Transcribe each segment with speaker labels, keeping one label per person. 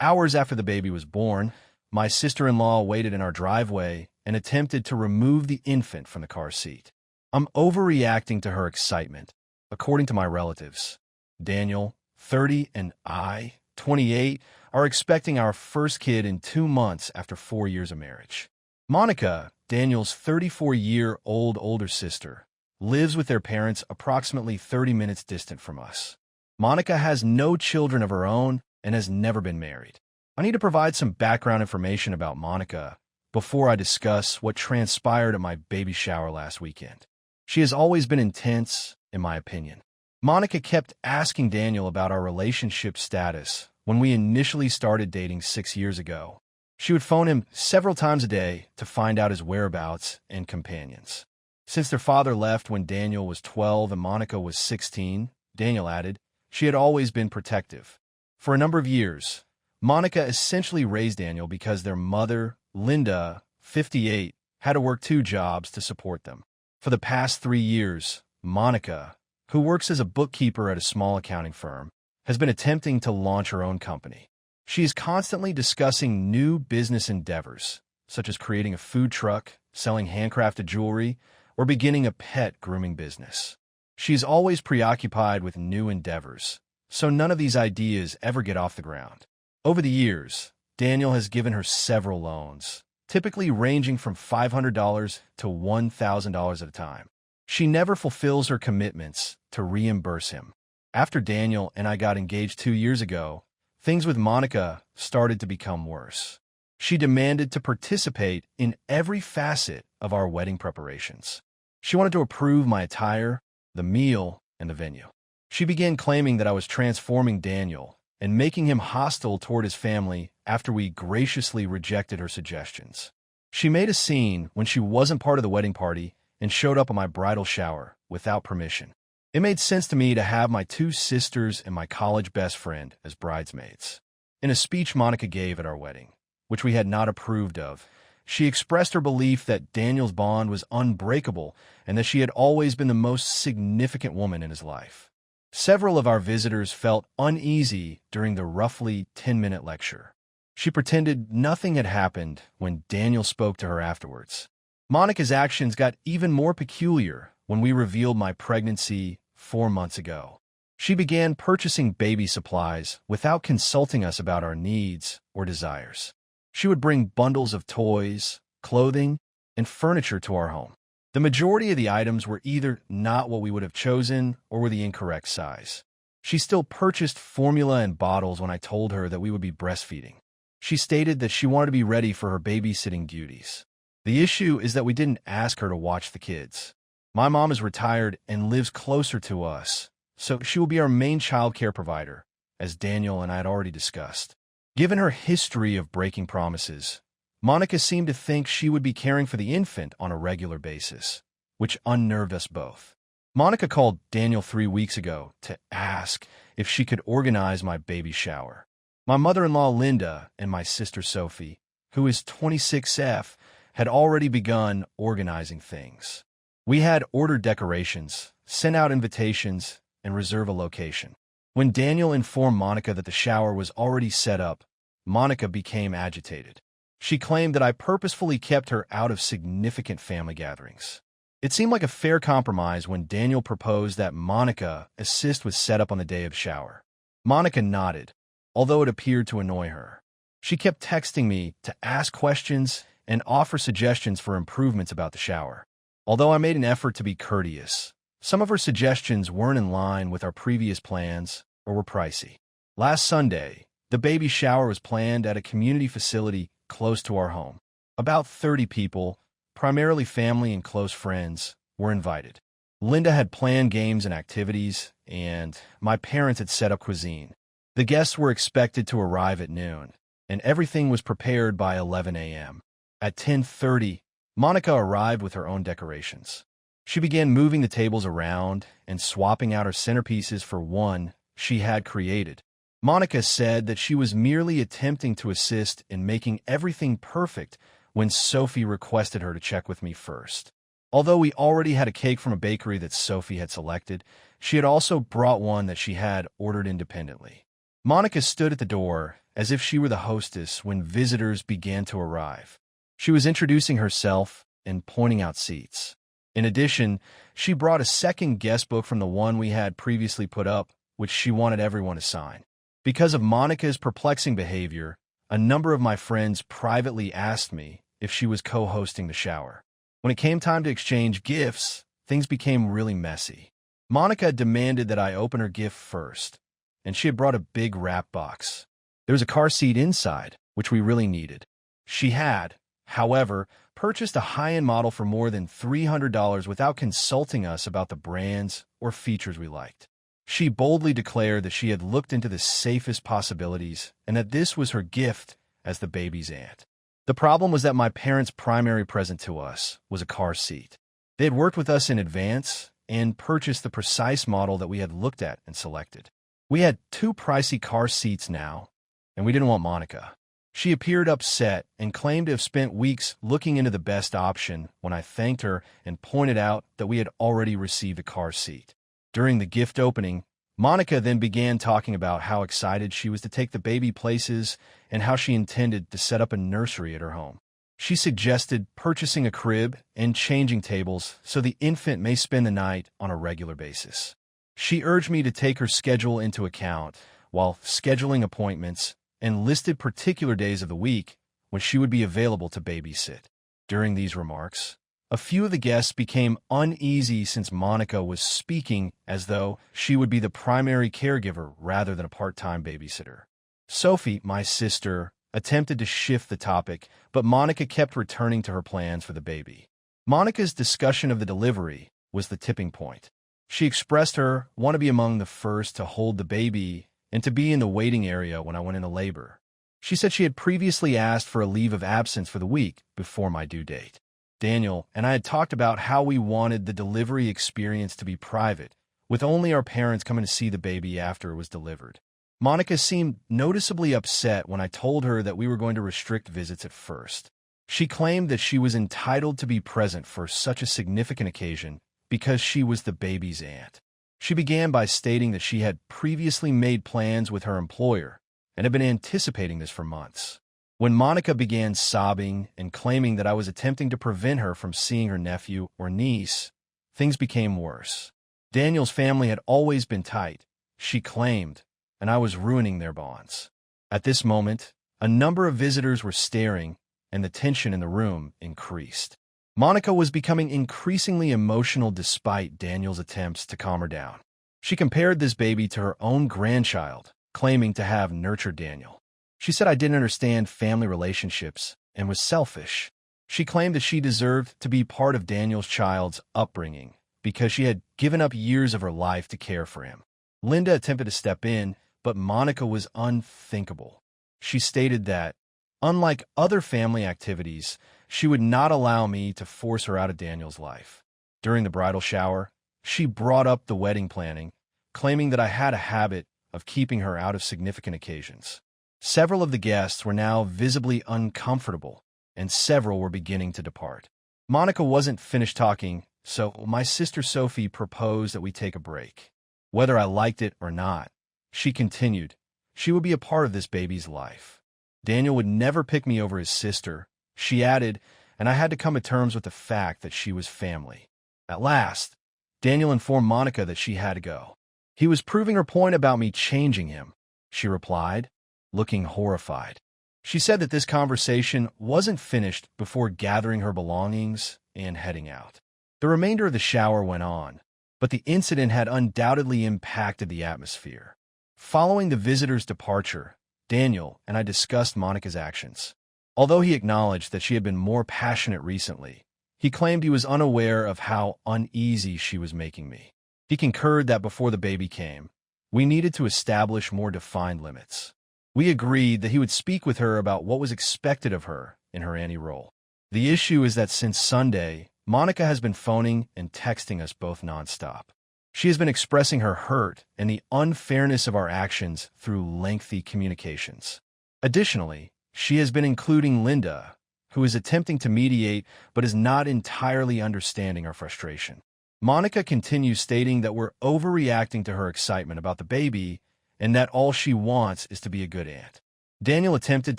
Speaker 1: Hours after the baby was born, my sister-in-law waited in our driveway and attempted to remove the infant from the car seat. I'm overreacting to her excitement. According to my relatives, Daniel, 30, and I, 28, are expecting our first kid in 2 months after 4 years of marriage. Monica, Daniel's 34-year-old older sister, lives with their parents approximately 30 minutes distant from us. Monica has no children of her own and has never been married. I need to provide some background information about Monica before I discuss what transpired at my baby shower last weekend. She has always been intense, in my opinion. Monica kept asking Daniel about our relationship status when we initially started dating 6 years ago. She would phone him several times a day to find out his whereabouts and companions. Since their father left when Daniel was 12 and Monica was 16, Daniel added, she had always been protective. For a number of years, Monica essentially raised Daniel because their mother, Linda, 58, had to work 2 jobs to support them. For the past 3 years, Monica, who works as a bookkeeper at a small accounting firm, has been attempting to launch her own company. She is constantly discussing new business endeavors, such as creating a food truck, selling handcrafted jewelry, or beginning a pet grooming business. She is always preoccupied with new endeavors, so none of these ideas ever get off the ground. Over the years, Daniel has given her several loans, typically ranging from $500 to $1,000 at a time. She never fulfills her commitments to reimburse him. After Daniel and I got engaged 2 years ago, things with Monica started to become worse. She demanded to participate in every facet of our wedding preparations. She wanted to approve my attire, the meal, and the venue. She began claiming that I was transforming Daniel and making him hostile toward his family after we graciously rejected her suggestions. She made a scene when she wasn't part of the wedding party and showed up at my bridal shower without permission. It made sense to me to have my 2 sisters and my college best friend as bridesmaids. In a speech Monica gave at our wedding, which we had not approved of, she expressed her belief that Daniel's bond was unbreakable and that she had always been the most significant woman in his life. Several of our visitors felt uneasy during the roughly 10-minute lecture. She pretended nothing had happened when Daniel spoke to her afterwards. Monica's actions got even more peculiar when we revealed my pregnancy 4 months ago. She began purchasing baby supplies without consulting us about our needs or desires. She would bring bundles of toys, clothing, and furniture to our home. The majority of the items were either not what we would have chosen or were the incorrect size. She still purchased formula and bottles when I told her that we would be breastfeeding. She stated that she wanted to be ready for her babysitting duties. The issue is that we didn't ask her to watch the kids. My mom is retired and lives closer to us, so she will be our main child care provider, as Daniel and I had already discussed. Given her history of breaking promises, Monica seemed to think she would be caring for the infant on a regular basis, which unnerved us both. Monica called Daniel 3 weeks ago to ask if she could organize my baby shower. My mother-in-law Linda and my sister Sophie, who is 26F, had already begun organizing things. We had ordered decorations, sent out invitations, and reserve a location. When Daniel informed Monica that the shower was already set up, Monica became agitated. She claimed that I purposefully kept her out of significant family gatherings. It seemed like a fair compromise when Daniel proposed that Monica assist with setup on the day of shower. Monica nodded, although it appeared to annoy her. She kept texting me to ask questions and offer suggestions for improvements about the shower. Although I made an effort to be courteous, some of her suggestions weren't in line with our previous plans or were pricey. Last Sunday, the baby shower was planned at a community facility close to our home. About 30 people, primarily family and close friends, were invited. Linda had planned games and activities, and my parents had set up cuisine. The guests were expected to arrive at noon, and everything was prepared by 11 a.m. At 10:30, Monica arrived with her own decorations. She began moving the tables around and swapping out her centerpieces for one she had created. Monica said that she was merely attempting to assist in making everything perfect when Sophie requested her to check with me first. Although we already had a cake from a bakery that Sophie had selected, she had also brought one that she had ordered independently. Monica stood at the door as if she were the hostess when visitors began to arrive. She was introducing herself and pointing out seats. In addition, she brought a second guest book from the one we had previously put up, which she wanted everyone to sign. Because of Monica's perplexing behavior, a number of my friends privately asked me if she was co-hosting the shower. When it came time to exchange gifts, things became really messy. Monica demanded that I open her gift first, and she had brought a big wrap box. There was a car seat inside, which we really needed. She had, however, purchased a high-end model for more than $300 without consulting us about the brands or features we liked. She boldly declared that she had looked into the safest possibilities and that this was her gift as the baby's aunt. The problem was that my parents' primary present to us was a car seat. They had worked with us in advance and purchased the precise model that we had looked at and selected. We had 2 pricey car seats now, and we didn't want Monica. She appeared upset and claimed to have spent weeks looking into the best option when I thanked her and pointed out that we had already received a car seat. During the gift opening, Monica then began talking about how excited she was to take the baby places and how she intended to set up a nursery at her home. She suggested purchasing a crib and changing tables so the infant may spend the night on a regular basis. She urged me to take her schedule into account while scheduling appointments and listed particular days of the week when she would be available to babysit. During these remarks, a few of the guests became uneasy since Monica was speaking as though she would be the primary caregiver rather than a part-time babysitter. Sophie, my sister, attempted to shift the topic, but Monica kept returning to her plans for the baby. Monica's discussion of the delivery was the tipping point. She expressed her want to be among the first to hold the baby and to be in the waiting area when I went into labor. She said she had previously asked for a leave of absence for the week before my due date. Daniel and I had talked about how we wanted the delivery experience to be private, with only our parents coming to see the baby after it was delivered. Monica seemed noticeably upset when I told her that we were going to restrict visits at first. She claimed that she was entitled to be present for such a significant occasion because she was the baby's aunt. She began by stating that she had previously made plans with her employer and had been anticipating this for months. When Monica began sobbing and claiming that I was attempting to prevent her from seeing her nephew or niece, things became worse. Daniel's family had always been tight, she claimed, and I was ruining their bonds. At this moment, a number of visitors were staring, and the tension in the room increased. Monica was becoming increasingly emotional despite Daniel's attempts to calm her down. She compared this baby to her own grandchild, claiming to have nurtured Daniel. She said I didn't understand family relationships and was selfish. She claimed that she deserved to be part of Daniel's child's upbringing because she had given up years of her life to care for him. Linda attempted to step in, but Monica was unthinkable. She stated that, unlike other family activities, she would not allow me to force her out of Daniel's life. During the bridal shower, she brought up the wedding planning, claiming that I had a habit of keeping her out of significant occasions. Several of the guests were now visibly uncomfortable, and several were beginning to depart. Monica wasn't finished talking, so my sister Sophie proposed that we take a break. Whether I liked it or not, she continued, she would be a part of this baby's life. Daniel would never pick me over his sister, she added, and I had to come to terms with the fact that she was family. At last, Daniel informed Monica that she had to go. He was proving her point about me changing him, she replied, looking horrified. She said that this conversation wasn't finished before gathering her belongings and heading out. The remainder of the shower went on, but the incident had undoubtedly impacted the atmosphere. Following the visitor's departure, Daniel and I discussed Monica's actions. Although he acknowledged that she had been more passionate recently, he claimed he was unaware of how uneasy she was making me. He concurred that before the baby came, we needed to establish more defined limits. We agreed that he would speak with her about what was expected of her in her auntie role. The issue is that since Sunday, Monica has been phoning and texting us both nonstop. She has been expressing her hurt and the unfairness of our actions through lengthy communications. Additionally, she has been including Linda, who is attempting to mediate but is not entirely understanding our frustration. Monica continues stating that we're overreacting to her excitement about the baby and that all she wants is to be a good aunt. Daniel attempted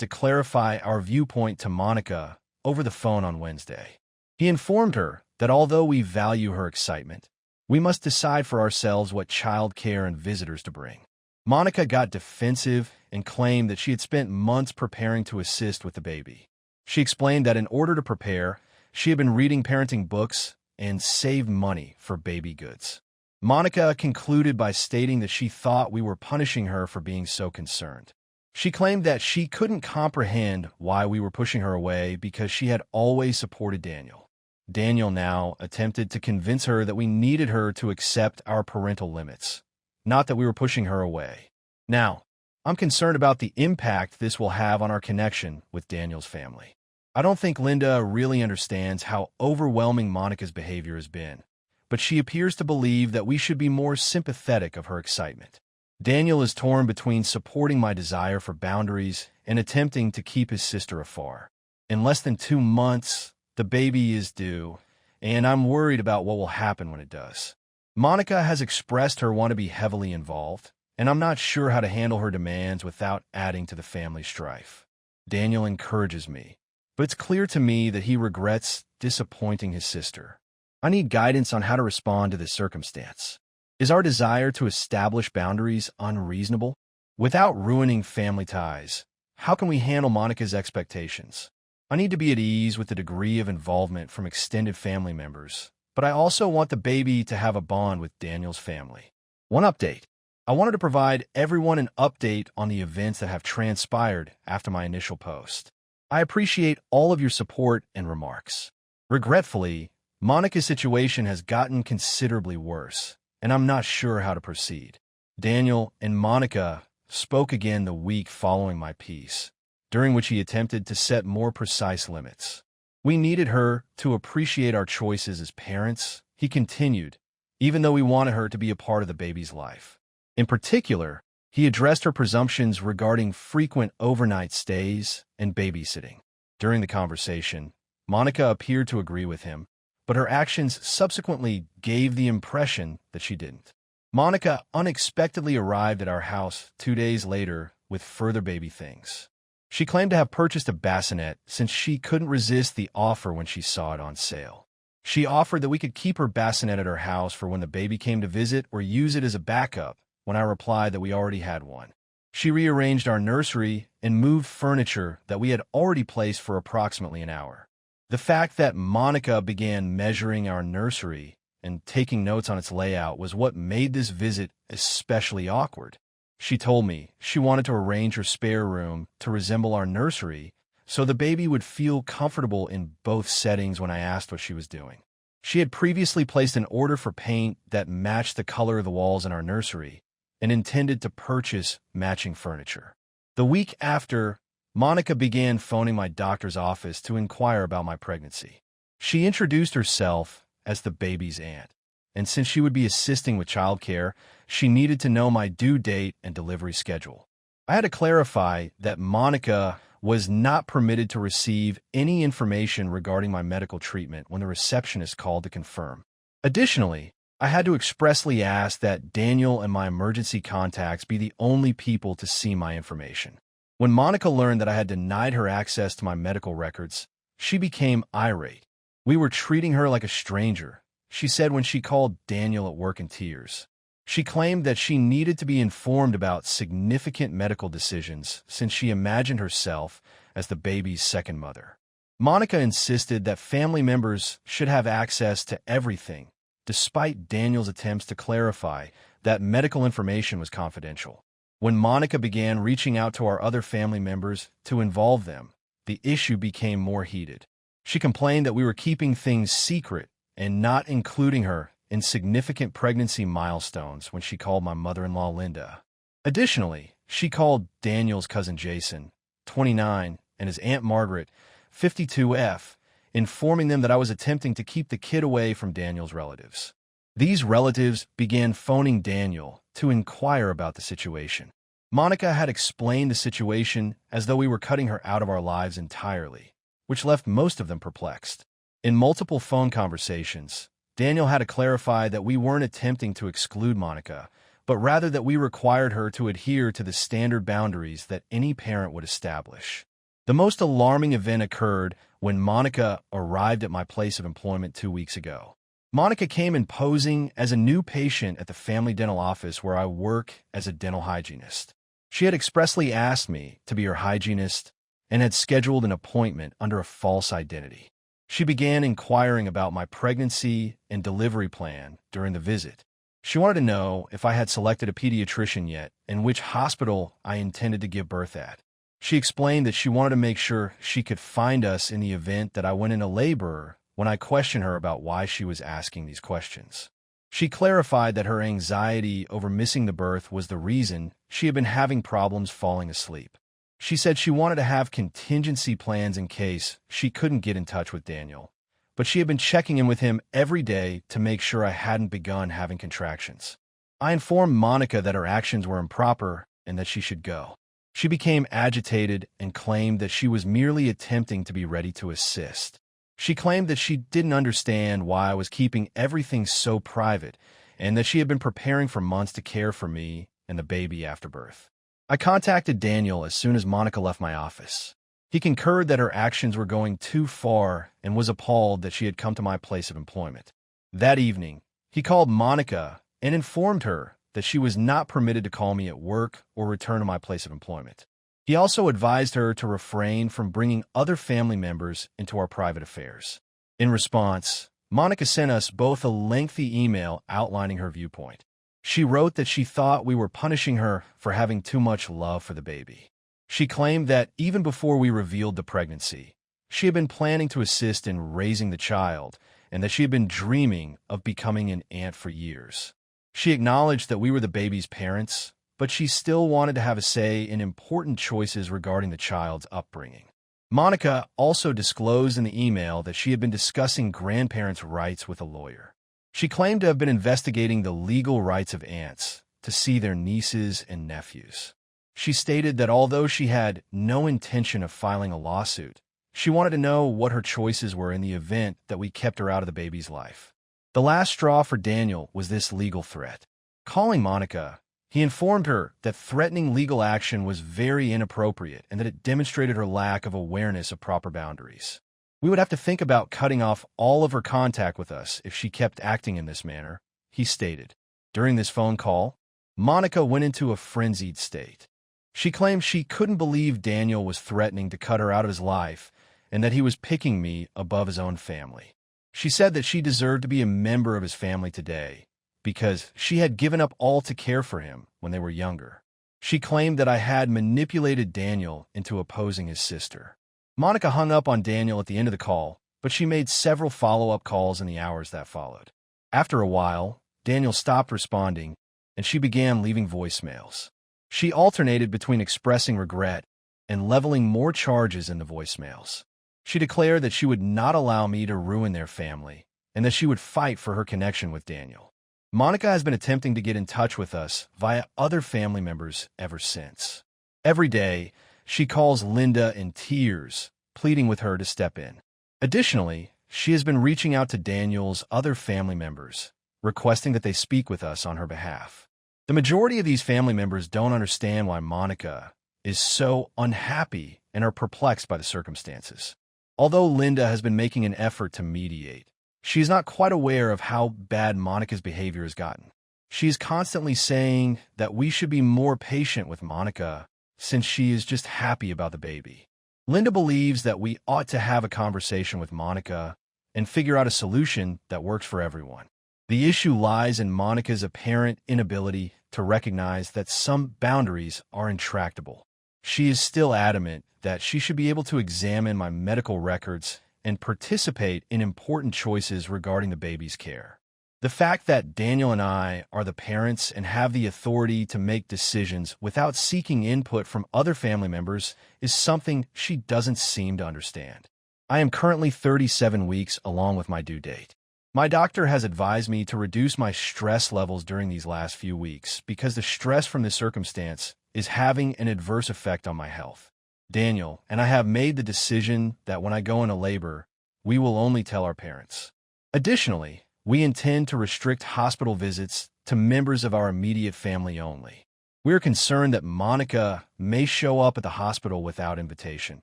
Speaker 1: to clarify our viewpoint to Monica over the phone on Wednesday. He informed her that although we value her excitement, we must decide for ourselves what child care and visitors to bring. Monica got defensive and claimed that she had spent months preparing to assist with the baby. She explained that in order to prepare, she had been reading parenting books and saved money for baby goods. Monica concluded by stating that she thought we were punishing her for being so concerned. She claimed that she couldn't comprehend why we were pushing her away because she had always supported Daniel. Daniel now attempted to convince her that we needed her to accept our parental limits, not that we were pushing her away. Now, I'm concerned about the impact this will have on our connection with Daniel's family. I don't think Linda really understands how overwhelming Monica's behavior has been, but she appears to believe that we should be more sympathetic of her excitement. Daniel is torn between supporting my desire for boundaries and attempting to keep his sister afar. In less than 2 months, the baby is due, and I'm worried about what will happen when it does. Monica has expressed her want to be heavily involved, and I'm not sure how to handle her demands without adding to the family strife. Daniel encourages me, but it's clear to me that he regrets disappointing his sister. I need guidance on how to respond to this circumstance. Is our desire to establish boundaries unreasonable? Without ruining family ties, how can we handle Monica's expectations? I need to be at ease with the degree of involvement from extended family members, but I also want the baby to have a bond with Daniel's family. One update. I wanted to provide everyone an update on the events that have transpired after my initial post. I appreciate all of your support and remarks. Regretfully, Monica's situation has gotten considerably worse, and I'm not sure how to proceed. Daniel and Monica spoke again the week following my piece, during which he attempted to set more precise limits. We needed her to appreciate our choices as parents, he continued, even though we wanted her to be a part of the baby's life. In particular, he addressed her presumptions regarding frequent overnight stays and babysitting. During the conversation, Monica appeared to agree with him, but her actions subsequently gave the impression that she didn't. Monica unexpectedly arrived at our house 2 days later with further baby things. She claimed to have purchased a bassinet since she couldn't resist the offer when she saw it on sale. She offered that we could keep her bassinet at her house for when the baby came to visit or use it as a backup when I replied that we already had one. She rearranged our nursery and moved furniture that we had already placed for approximately an hour. The fact that Monica began measuring our nursery and taking notes on its layout was what made this visit especially awkward. She told me she wanted to arrange her spare room to resemble our nursery so the baby would feel comfortable in both settings when I asked what she was doing. She had previously placed an order for paint that matched the color of the walls in our nursery and intended to purchase matching furniture. The week after, Monica began phoning my doctor's office to inquire about my pregnancy. She introduced herself as the baby's aunt, and since she would be assisting with childcare, she needed to know my due date and delivery schedule. I had to clarify that Monica was not permitted to receive any information regarding my medical treatment when the receptionist called to confirm. Additionally, I had to expressly ask that Daniel and my emergency contacts be the only people to see my information. When Monica learned that I had denied her access to my medical records, she became irate. We were treating her like a stranger, she said when she called Daniel at work in tears. She claimed that she needed to be informed about significant medical decisions since she imagined herself as the baby's second mother. Monica insisted that family members should have access to everything, despite Daniel's attempts to clarify that medical information was confidential. When Monica began reaching out to our other family members to involve them, the issue became more heated. She complained that we were keeping things secret and not including her in significant pregnancy milestones when she called my mother-in-law Linda. Additionally, she called Daniel's cousin Jason, 29, and his Aunt Margaret, 52F, informing them that I was attempting to keep the kid away from Daniel's relatives. These relatives began phoning Daniel to inquire about the situation. Monica had explained the situation as though we were cutting her out of our lives entirely, which left most of them perplexed. In multiple phone conversations, Daniel had to clarify that we weren't attempting to exclude Monica, but but rather that we required her to adhere to the standard boundaries that any parent would establish. The most alarming event occurred when Monica arrived at my place of employment 2 weeks ago. Monica came in posing as a new patient at the family dental office where I work as a dental hygienist. She had expressly asked me to be her hygienist and had scheduled an appointment under a false identity. She began inquiring about my pregnancy and delivery plan during the visit. She wanted to know if I had selected a pediatrician yet and which hospital I intended to give birth at. She explained that she wanted to make sure she could find us in the event that I went into labor when I questioned her about why she was asking these questions. She clarified that her anxiety over missing the birth was the reason she had been having problems falling asleep. She said she wanted to have contingency plans in case she couldn't get in touch with Daniel, but she had been checking in with him every day to make sure I hadn't begun having contractions. I informed Monica that her actions were improper and that she should go. She became agitated and claimed that she was merely attempting to be ready to assist. She claimed that she didn't understand why I was keeping everything so private and that she had been preparing for months to care for me and the baby after birth. I contacted Daniel as soon as Monica left my office. He concurred that her actions were going too far and was appalled that she had come to my place of employment. That evening, he called Monica and informed her that she was not permitted to call me at work or return to my place of employment. He also advised her to refrain from bringing other family members into our private affairs. In response, Monica sent us both a lengthy email outlining her viewpoint. She wrote that she thought we were punishing her for having too much love for the baby. She claimed that even before we revealed the pregnancy, she had been planning to assist in raising the child and that she had been dreaming of becoming an aunt for years. She acknowledged that we were the baby's parents, but she still wanted to have a say in important choices regarding the child's upbringing. Monica also disclosed in the email that she had been discussing grandparents' rights with a lawyer. She claimed to have been investigating the legal rights of aunts to see their nieces and nephews. She stated that although she had no intention of filing a lawsuit, she wanted to know what her choices were in the event that we kept her out of the baby's life. The last straw for Daniel was this legal threat. Calling Monica, he informed her that threatening legal action was very inappropriate and that it demonstrated her lack of awareness of proper boundaries. We would have to think about cutting off all of her contact with us if she kept acting in this manner, he stated. During this phone call, Monica went into a frenzied state. She claimed she couldn't believe Daniel was threatening to cut her out of his life and that he was picking me above his own family. She said that she deserved to be a member of his family today because she had given up all to care for him when they were younger. She claimed that I had manipulated Daniel into opposing his sister. Monica hung up on Daniel at the end of the call, but she made several follow-up calls in the hours that followed. After a while, Daniel stopped responding, and she began leaving voicemails. She alternated between expressing regret and leveling more charges in the voicemails. She declared that she would not allow me to ruin their family, and that she would fight for her connection with Daniel. Monica has been attempting to get in touch with us via other family members ever since. Every day, she calls Linda in tears, pleading with her to step in. Additionally, she has been reaching out to Daniel's other family members, requesting that they speak with us on her behalf. The majority of these family members don't understand why Monica is so unhappy and are perplexed by the circumstances. Although Linda has been making an effort to mediate, she is not quite aware of how bad Monica's behavior has gotten. She is constantly saying that we should be more patient with Monica since she is just happy about the baby. Linda believes that we ought to have a conversation with Monica and figure out a solution that works for everyone. The issue lies in Monica's apparent inability to recognize that some boundaries are intractable. She is still adamant that she should be able to examine my medical records and participate in important choices regarding the baby's care. The fact that Daniel and I are the parents and have the authority to make decisions without seeking input from other family members is something she doesn't seem to understand. I am currently 37 weeks along with my due date. My doctor has advised me to reduce my stress levels during these last few weeks because the stress from this circumstance is having an adverse effect on my health. Daniel and I have made the decision that when I go into labor, we will only tell our parents. Additionally, we intend to restrict hospital visits to members of our immediate family only. We are concerned that Monica may show up at the hospital without invitation,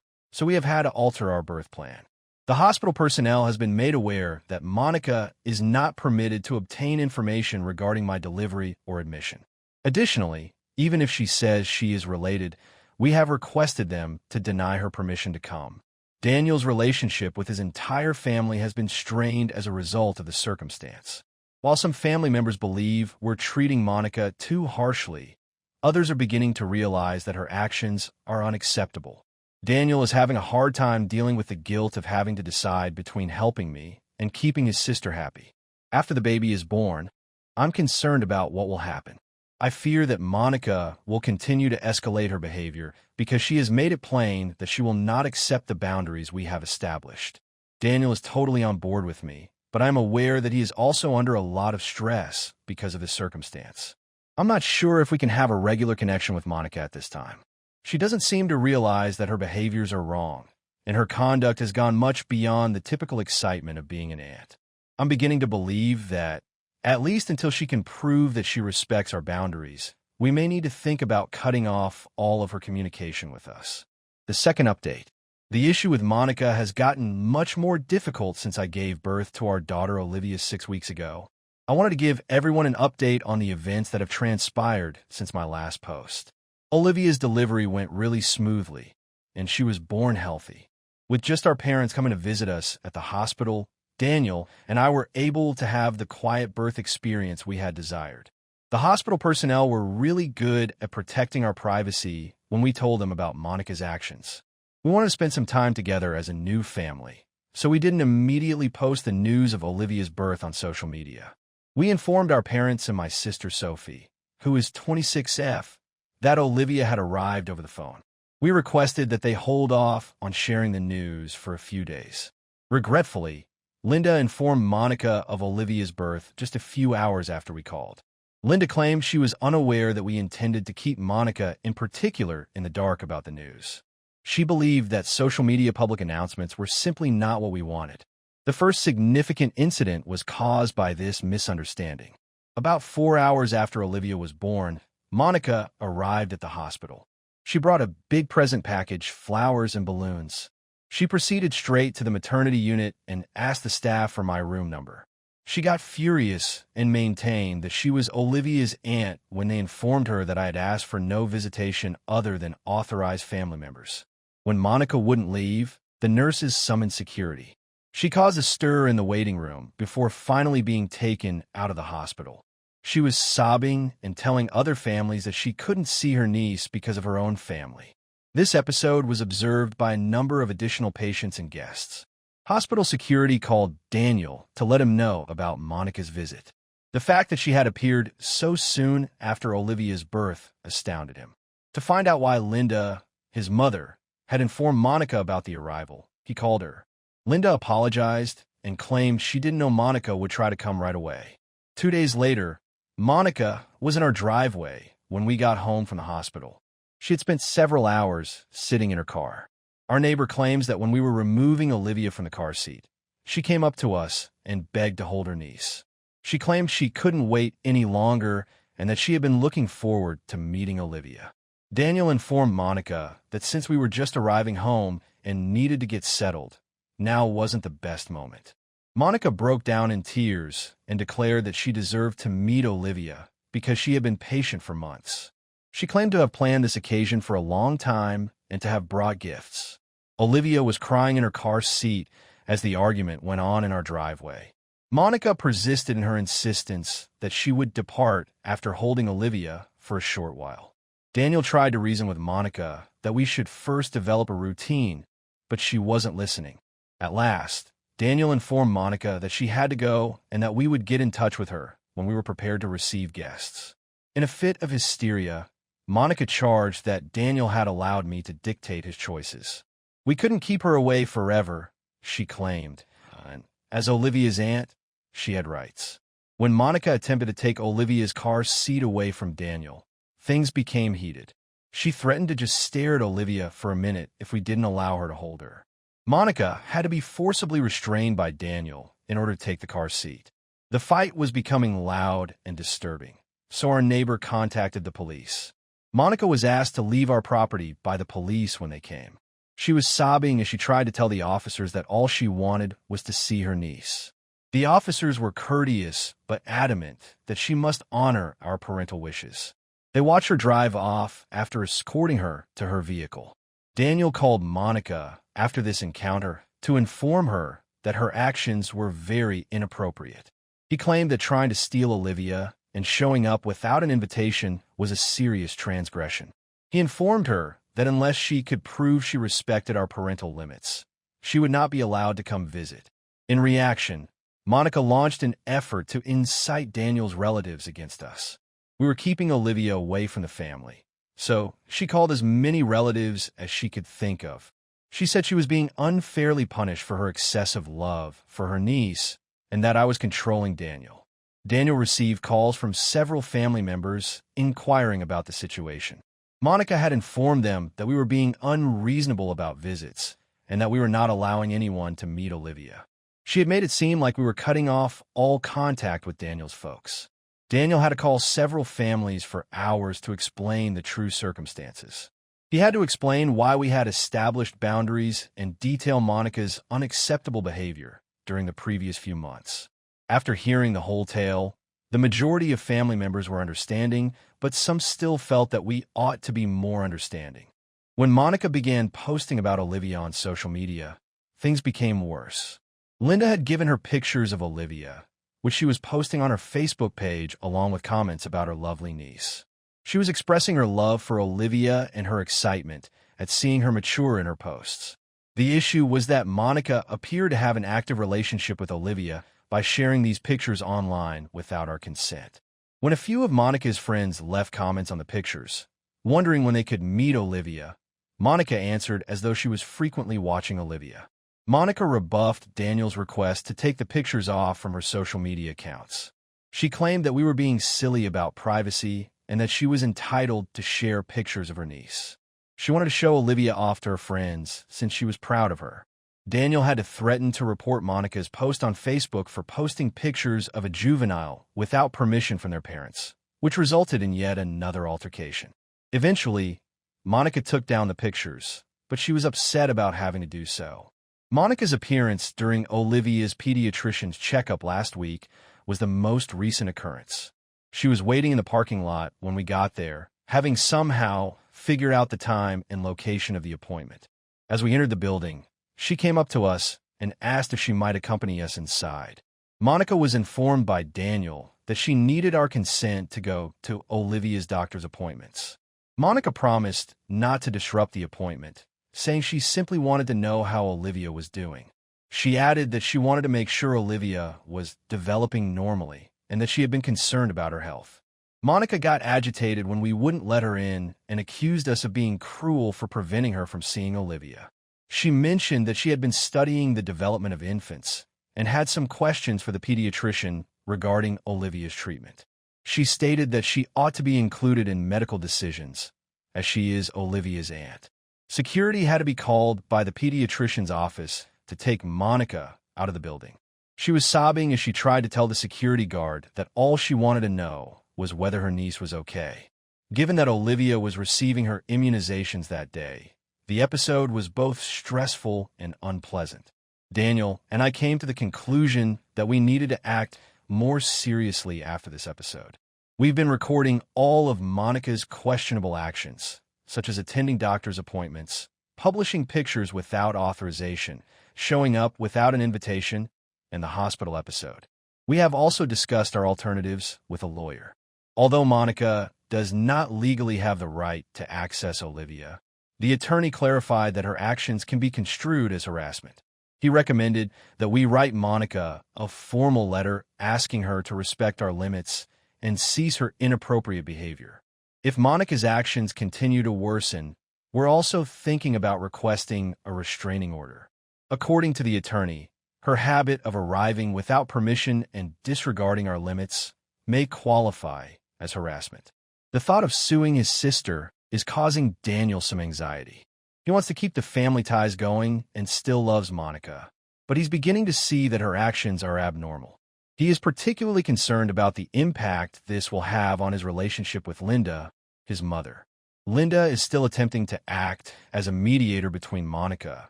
Speaker 1: so we have had to alter our birth plan. The hospital personnel has been made aware that Monica is not permitted to obtain information regarding my delivery or admission. Additionally, even if she says she is related, we have requested them to deny her permission to come. Daniel's relationship with his entire family has been strained as a result of the circumstance. While some family members believe we're treating Monica too harshly, others are beginning to realize that her actions are unacceptable. Daniel is having a hard time dealing with the guilt of having to decide between helping me and keeping his sister happy. After the baby is born, I'm concerned about what will happen. I fear that Monica will continue to escalate her behavior because she has made it plain that she will not accept the boundaries we have established. Daniel is totally on board with me, but I'm aware that he is also under a lot of stress because of this circumstance. I'm not sure if we can have a regular connection with Monica at this time. She doesn't seem to realize that her behaviors are wrong, and her conduct has gone much beyond the typical excitement of being an aunt. I'm beginning to believe that, at least until she can prove that she respects our boundaries, we may need to think about cutting off all of her communication with us. The second update. The issue with Monica has gotten much more difficult since I gave birth to our daughter Olivia 6 weeks ago. I wanted to give everyone an update on the events that have transpired since my last post. Olivia's delivery went really smoothly, and she was born healthy. With just our parents coming to visit us at the hospital, Daniel and I were able to have the quiet birth experience we had desired. The hospital personnel were really good at protecting our privacy when we told them about Monica's actions. We wanted to spend some time together as a new family, so we didn't immediately post the news of Olivia's birth on social media. We informed our parents and my sister Sophie, who is 26F, that Olivia had arrived over the phone. We requested that they hold off on sharing the news for a few days. Regretfully, Linda informed Monica of Olivia's birth just a few hours after we called. Linda claimed she was unaware that we intended to keep Monica in particular in the dark about the news. She believed that social media public announcements were simply not what we wanted. The first significant incident was caused by this misunderstanding. About 4 hours after Olivia was born, Monica arrived at the hospital. She brought a big present package, flowers and balloons. She proceeded straight to the maternity unit and asked the staff for my room number. She got furious and maintained that she was Olivia's aunt when they informed her that I had asked for no visitation other than authorized family members. When Monica wouldn't leave, the nurses summoned security. She caused a stir in the waiting room before finally being taken out of the hospital. She was sobbing and telling other families that she couldn't see her niece because of her own family. This episode was observed by a number of additional patients and guests. Hospital security called Daniel to let him know about Monica's visit. The fact that she had appeared so soon after Olivia's birth astounded him. To find out why Linda, his mother, had informed Monica about the arrival, he called her. Linda apologized and claimed she didn't know Monica would try to come right away. 2 days later, Monica was in our driveway when we got home from the hospital. She had spent several hours sitting in her car. Our neighbor claims that when we were removing Olivia from the car seat, she came up to us and begged to hold her niece. She claimed she couldn't wait any longer and that she had been looking forward to meeting Olivia. Daniel informed Monica that since we were just arriving home and needed to get settled, now wasn't the best moment. Monica broke down in tears and declared that she deserved to meet Olivia because she had been patient for months. She claimed to have planned this occasion for a long time and to have brought gifts. Olivia was crying in her car seat as the argument went on in our driveway. Monica persisted in her insistence that she would depart after holding Olivia for a short while. Daniel tried to reason with Monica that we should first develop a routine, but she wasn't listening. At last, Daniel informed Monica that she had to go and that we would get in touch with her when we were prepared to receive guests. In a fit of hysteria, Monica charged that Daniel had allowed me to dictate his choices. We couldn't keep her away forever, she claimed. And as Olivia's aunt, she had rights. When Monica attempted to take Olivia's car seat away from Daniel, things became heated. She threatened to just stare at Olivia for a minute if we didn't allow her to hold her. Monica had to be forcibly restrained by Daniel in order to take the car seat. The fight was becoming loud and disturbing, so our neighbor contacted the police. Monica was asked to leave our property by the police when they came. She was sobbing as she tried to tell the officers that all she wanted was to see her niece. The officers were courteous but adamant that she must honor our parental wishes. They watched her drive off after escorting her to her vehicle. Daniel called Monica after this encounter to inform her that her actions were very inappropriate. He claimed that trying to steal Olivia and showing up without an invitation was a serious transgression. He informed her that unless she could prove she respected our parental limits, she would not be allowed to come visit. In reaction, Monica launched an effort to incite Daniel's relatives against us. We were keeping Olivia away from the family, so she called as many relatives as she could think of. She said she was being unfairly punished for her excessive love for her niece and that I was controlling Daniel. Daniel received calls from several family members inquiring about the situation. Monica had informed them that we were being unreasonable about visits and that we were not allowing anyone to meet Olivia. She had made it seem like we were cutting off all contact with Daniel's folks. Daniel had to call several families for hours to explain the true circumstances. He had to explain why we had established boundaries and detail Monica's unacceptable behavior during the previous few months. After hearing the whole tale, the majority of family members were understanding, but some still felt that we ought to be more understanding. When Monica began posting about Olivia on social media, things became worse. Linda had given her pictures of Olivia, which she was posting on her Facebook page along with comments about her lovely niece. She was expressing her love for Olivia and her excitement at seeing her mature in her posts. The issue was that Monica appeared to have an active relationship with Olivia by sharing these pictures online without our consent. When a few of Monica's friends left comments on the pictures, wondering when they could meet Olivia, Monica answered as though she was frequently watching Olivia. Monica rebuffed Daniel's request to take the pictures off from her social media accounts. She claimed that we were being silly about privacy and that she was entitled to share pictures of her niece. She wanted to show Olivia off to her friends since she was proud of her. Daniel had to threaten to report Monica's post on Facebook for posting pictures of a juvenile without permission from their parents, which resulted in yet another altercation. Eventually, Monica took down the pictures, but she was upset about having to do so. Monica's appearance during Olivia's pediatrician's checkup last week was the most recent occurrence. She was waiting in the parking lot when we got there, having somehow figured out the time and location of the appointment. As we entered the building, she came up to us and asked if she might accompany us inside. Monica was informed by Daniel that she needed our consent to go to Olivia's doctor's appointments. Monica promised not to disrupt the appointment, saying she simply wanted to know how Olivia was doing. She added that she wanted to make sure Olivia was developing normally and that she had been concerned about her health. Monica got agitated when we wouldn't let her in and accused us of being cruel for preventing her from seeing Olivia. She mentioned that she had been studying the development of infants and had some questions for the pediatrician regarding Olivia's treatment. She stated that she ought to be included in medical decisions, as she is Olivia's aunt. Security had to be called by the pediatrician's office to take Monica out of the building. She was sobbing as she tried to tell the security guard that all she wanted to know was whether her niece was okay. Given that Olivia was receiving her immunizations that day, the episode was both stressful and unpleasant. Daniel and I came to the conclusion that we needed to act more seriously after this episode. We've been recording all of Monica's questionable actions, such as attending doctor's appointments, publishing pictures without authorization, showing up without an invitation, and the hospital episode. We have also discussed our alternatives with a lawyer. Although Monica does not legally have the right to access Olivia, the attorney clarified that her actions can be construed as harassment. He recommended that we write Monica a formal letter asking her to respect our limits and cease her inappropriate behavior. If Monica's actions continue to worsen, we're also thinking about requesting a restraining order. According to the attorney, her habit of arriving without permission and disregarding our limits may qualify as harassment. The thought of suing his sister is causing Daniel some anxiety. He wants to keep the family ties going and still loves Monica, but he's beginning to see that her actions are abnormal. He is particularly concerned about the impact this will have on his relationship with Linda, his mother. Linda is still attempting to act as a mediator between Monica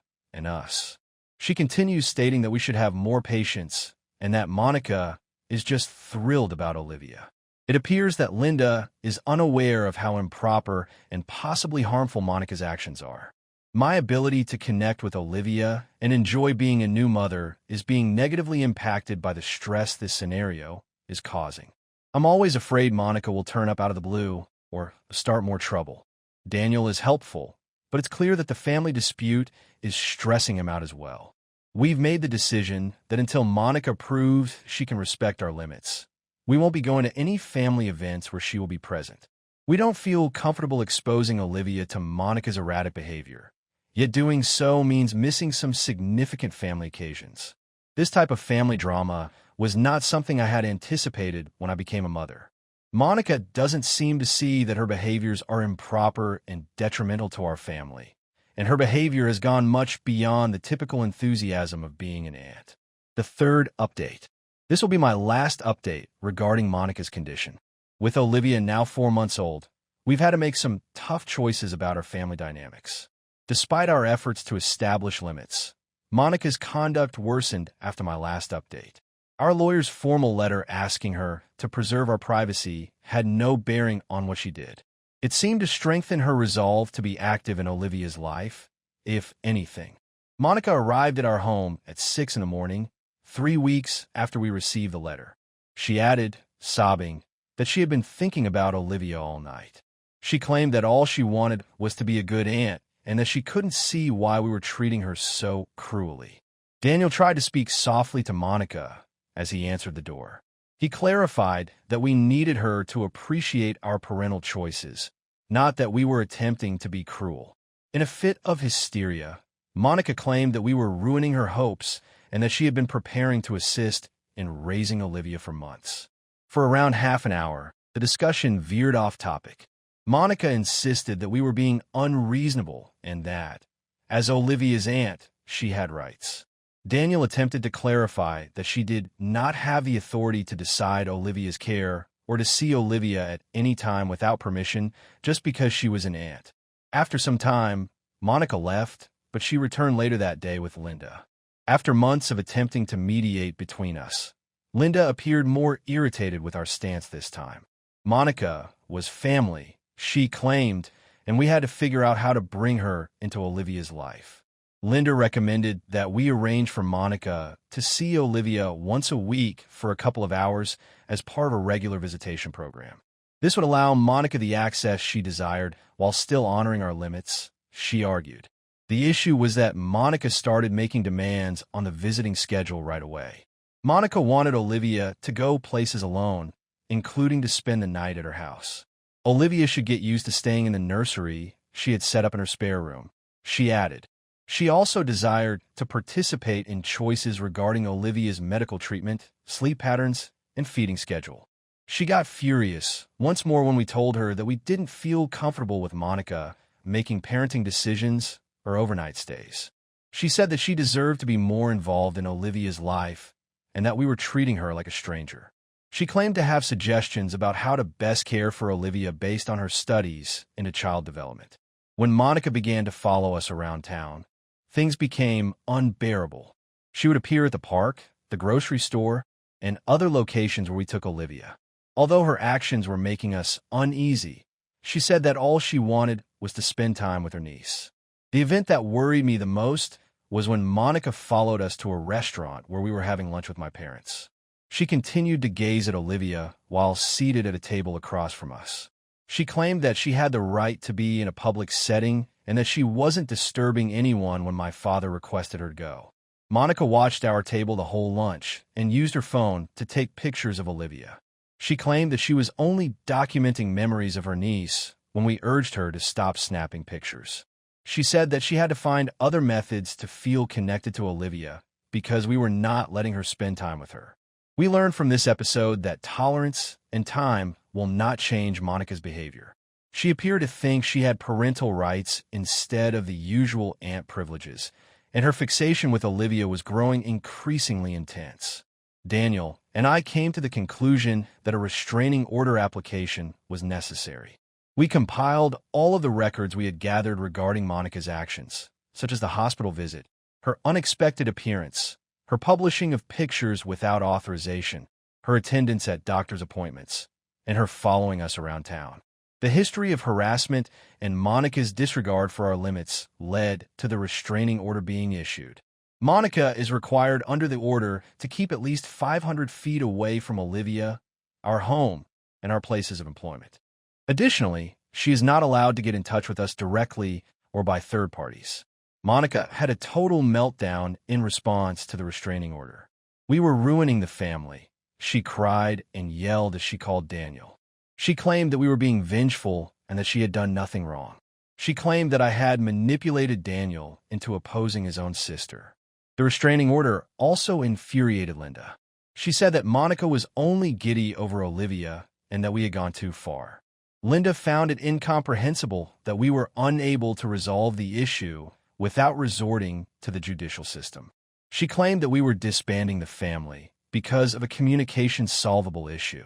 Speaker 1: and us. She continues stating that we should have more patience and that Monica is just thrilled about Olivia. It appears that Linda is unaware of how improper and possibly harmful Monica's actions are. My ability to connect with Olivia and enjoy being a new mother is being negatively impacted by the stress this scenario is causing. I'm always afraid Monica will turn up out of the blue or start more trouble. Daniel is helpful, but it's clear that the family dispute is stressing him out as well. We've made the decision that until Monica proves she can respect our limits, we won't be going to any family events where she will be present. We don't feel comfortable exposing Olivia to Monica's erratic behavior, yet doing so means missing some significant family occasions. This type of family drama was not something I had anticipated when I became a mother. Monica doesn't seem to see that her behaviors are improper and detrimental to our family, and her behavior has gone much beyond the typical enthusiasm of being an aunt. The third update. This will be my last update regarding Monica's condition. With Olivia now 4 months old, we've had to make some tough choices about our family dynamics. Despite our efforts to establish limits, Monica's conduct worsened after my last update. Our lawyer's formal letter asking her to preserve our privacy had no bearing on what she did. It seemed to strengthen her resolve to be active in Olivia's life, if anything. Monica arrived at our home at 6 in the morning, 3 weeks after we received the letter. She added, sobbing, that she had been thinking about Olivia all night. She claimed that all she wanted was to be a good aunt and that she couldn't see why we were treating her so cruelly. Daniel tried to speak softly to Monica as he answered the door. He clarified that we needed her to appreciate our parental choices, not that we were attempting to be cruel. In a fit of hysteria, Monica claimed that we were ruining her hopes and that she had been preparing to assist in raising Olivia for months. For around half an hour, the discussion veered off topic. Monica insisted that we were being unreasonable and that, as Olivia's aunt, she had rights. Daniel attempted to clarify that she did not have the authority to decide Olivia's care or to see Olivia at any time without permission just because she was an aunt. After some time, Monica left, but she returned later that day with Linda. After months of attempting to mediate between us, Linda appeared more irritated with our stance this time. Monica was family, she claimed, and we had to figure out how to bring her into Olivia's life. Linda recommended that we arrange for Monica to see Olivia once a week for a couple of hours as part of a regular visitation program. This would allow Monica the access she desired while still honoring our limits, she argued. The issue was that Monica started making demands on the visiting schedule right away. Monica wanted Olivia to go places alone, including to spend the night at her house. Olivia should get used to staying in the nursery she had set up in her spare room, she added. She also desired to participate in choices regarding Olivia's medical treatment, sleep patterns, and feeding schedule. She got furious once more when we told her that we didn't feel comfortable with Monica making parenting decisions or overnight stays. She said that she deserved to be more involved in Olivia's life and that we were treating her like a stranger. She claimed to have suggestions about how to best care for Olivia based on her studies into child development. When Monica began to follow us around town, things became unbearable. She would appear at the park, the grocery store, and other locations where we took Olivia. Although her actions were making us uneasy, she said that all she wanted was to spend time with her niece. The event that worried me the most was when Monica followed us to a restaurant where we were having lunch with my parents. She continued to gaze at Olivia while seated at a table across from us. She claimed that she had the right to be in a public setting and that she wasn't disturbing anyone when my father requested her to go. Monica watched our table the whole lunch and used her phone to take pictures of Olivia. She claimed that she was only documenting memories of her niece when we urged her to stop snapping pictures. She said that she had to find other methods to feel connected to Olivia because we were not letting her spend time with her. We learned from this episode that tolerance and time will not change Monica's behavior. She appeared to think she had parental rights instead of the usual aunt privileges, and her fixation with Olivia was growing increasingly intense. Daniel and I came to the conclusion that a restraining order application was necessary. We compiled all of the records we had gathered regarding Monica's actions, such as the hospital visit, her unexpected appearance, her publishing of pictures without authorization, her attendance at doctor's appointments, and her following us around town. The history of harassment and Monica's disregard for our limits led to the restraining order being issued. Monica is required under the order to keep at least 500 feet away from Olivia, our home, and our places of employment. Additionally, she is not allowed to get in touch with us directly or by third parties. Monica had a total meltdown in response to the restraining order. We were ruining the family. She cried and yelled as she called Daniel. She claimed that we were being vengeful and that she had done nothing wrong. She claimed that I had manipulated Daniel into opposing his own sister. The restraining order also infuriated Linda. She said that Monica was only giddy over Olivia and that we had gone too far. Linda found it incomprehensible that we were unable to resolve the issue without resorting to the judicial system. She claimed that we were disbanding the family because of a communication-solvable issue.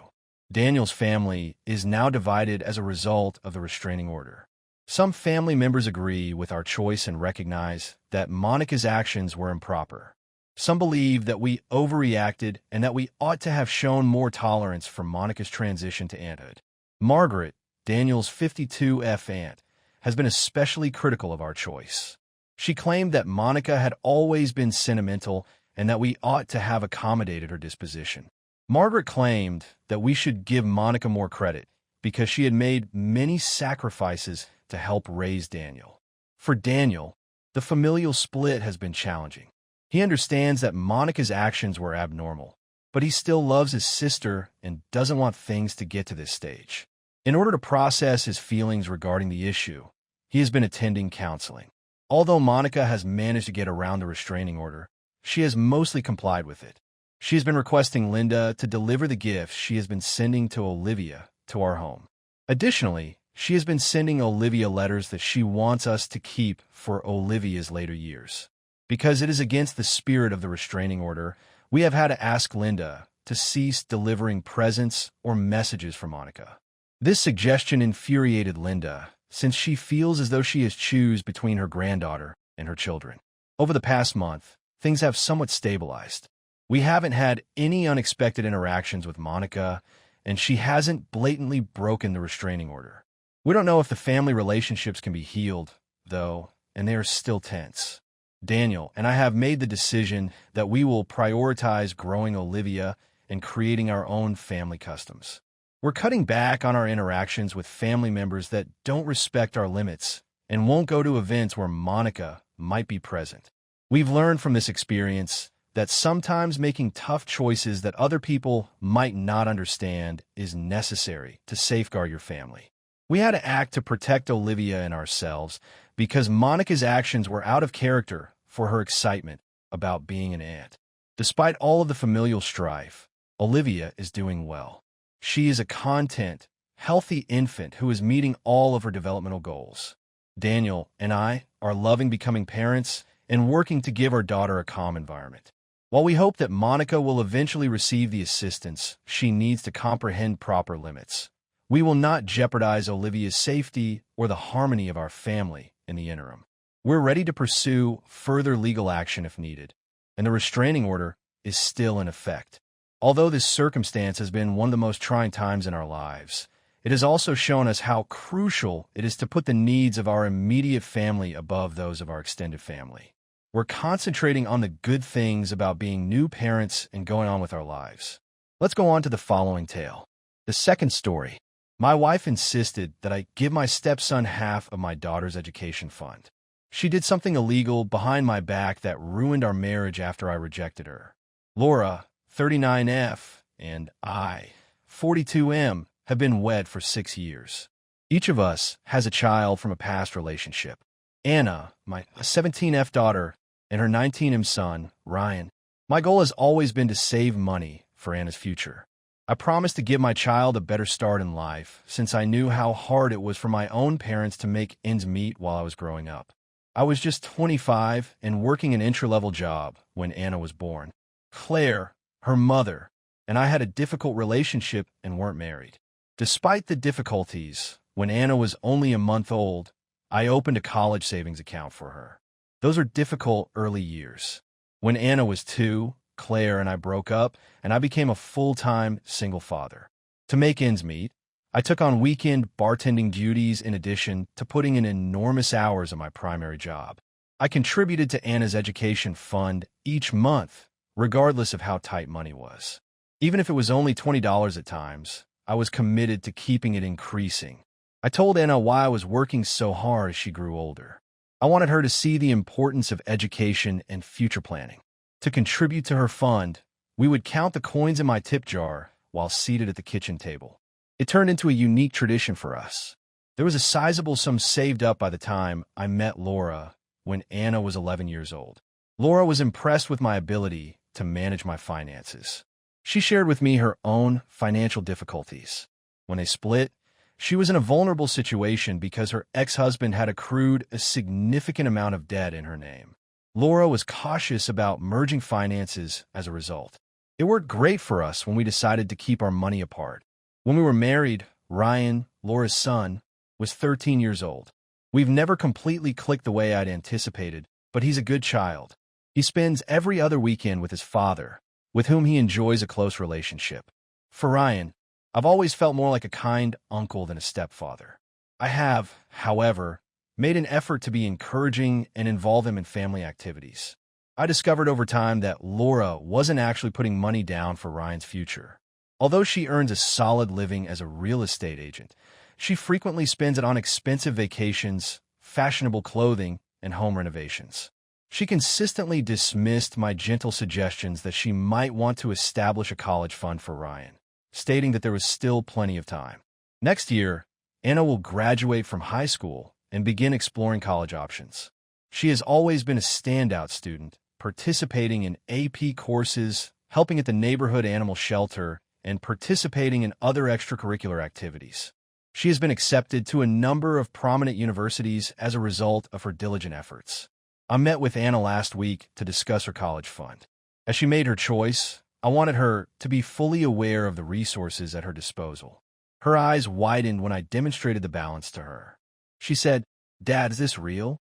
Speaker 1: Daniel's family is now divided as a result of the restraining order. Some family members agree with our choice and recognize that Monica's actions were improper. Some believe that we overreacted and that we ought to have shown more tolerance for Monica's transition to aunthood. Margaret, Daniel's 52F aunt, has been especially critical of our choice. She claimed that Monica had always been sentimental and that we ought to have accommodated her disposition. Margaret claimed that we should give Monica more credit because she had made many sacrifices to help raise Daniel. For Daniel, the familial split has been challenging. He understands that Monica's actions were abnormal, but he still loves his sister and doesn't want things to get to this stage. In order to process his feelings regarding the issue, he has been attending counseling. Although Monica has managed to get around the restraining order, she has mostly complied with it. She has been requesting Linda to deliver the gifts she has been sending to Olivia to our home. Additionally, she has been sending Olivia letters that she wants us to keep for Olivia's later years. Because it is against the spirit of the restraining order, we have had to ask Linda to cease delivering presents or messages for Monica. This suggestion infuriated Linda, since she feels as though she has to choose between her granddaughter and her children. Over the past month, things have somewhat stabilized. We haven't had any unexpected interactions with Monica, and she hasn't blatantly broken the restraining order. We don't know if the family relationships can be healed, though, and they are still tense. Daniel and I have made the decision that we will prioritize growing Olivia and creating our own family customs. We're cutting back on our interactions with family members that don't respect our limits and won't go to events where Monica might be present. We've learned from this experience that sometimes making tough choices that other people might not understand is necessary to safeguard your family. We had to act to protect Olivia and ourselves because Monica's actions were out of character for her excitement about being an aunt. Despite all of the familial strife, Olivia is doing well. She is a content, healthy infant who is meeting all of her developmental goals. Daniel and I are loving becoming parents and working to give our daughter a calm environment. While we hope that Monica will eventually receive the assistance she needs to comprehend proper limits, we will not jeopardize Olivia's safety or the harmony of our family in the interim. We're ready to pursue further legal action if needed, and the restraining order is still in effect. Although this circumstance has been one of the most trying times in our lives, it has also shown us how crucial it is to put the needs of our immediate family above those of our extended family. We're concentrating on the good things about being new parents and going on with our lives. Let's go on to the following tale. The second story. My wife insisted that I give my stepson half of my daughter's education fund. She did something illegal behind my back that ruined our marriage after I rejected her. Laura, 39F, and I, 42M, have been wed for 6 years. Each of us has a child from a past relationship. Anna, my 17F daughter, and her 19M son, Ryan. My goal has always been to save money for Anna's future. I promised to give my child a better start in life, since I knew how hard it was for my own parents to make ends meet while I was growing up. I was just 25 and working an entry-level job when Anna was born. Claire, her mother, and I had a difficult relationship and weren't married. Despite the difficulties, when Anna was only a month old, I opened a college savings account for her. Those are difficult early years. When Anna was 2, Claire and I broke up, and I became a full-time single father. To make ends meet, I took on weekend bartending duties in addition to putting in enormous hours of my primary job. I contributed to Anna's education fund each month, regardless of how tight money was. Even if it was only $20 at times, I was committed to keeping it increasing. I told Anna why I was working so hard as she grew older. I wanted her to see the importance of education and future planning. To contribute to her fund, we would count the coins in my tip jar while seated at the kitchen table. It turned into a unique tradition for us. There was a sizable sum saved up by the time I met Laura when Anna was 11 years old. Laura was impressed with my ability to manage my finances. She shared with me her own financial difficulties. When they split, she was in a vulnerable situation because her ex-husband had accrued a significant amount of debt in her name. Laura was cautious about merging finances as a result. It worked great for us when we decided to keep our money apart. When we were married, Ryan, Laura's son, was 13 years old. We've never completely clicked the way I'd anticipated, but he's a good child. He spends every other weekend with his father, with whom he enjoys a close relationship. For Ryan, I've always felt more like a kind uncle than a stepfather. I have, however, made an effort to be encouraging and involve him in family activities. I discovered over time that Laura wasn't actually putting money down for Ryan's future. Although she earns a solid living as a real estate agent, she frequently spends it on expensive vacations, fashionable clothing, and home renovations. She consistently dismissed my gentle suggestions that she might want to establish a college fund for Ryan, stating that there was still plenty of time. Next year, Anna will graduate from high school and begin exploring college options. She has always been a standout student, participating in AP courses, helping at the neighborhood animal shelter, and participating in other extracurricular activities. She has been accepted to a number of prominent universities as a result of her diligent efforts. I met with Anna last week to discuss her college fund. As she made her choice, I wanted her to be fully aware of the resources at her disposal. Her eyes widened when I demonstrated the balance to her. She said, "Dad, is this real?"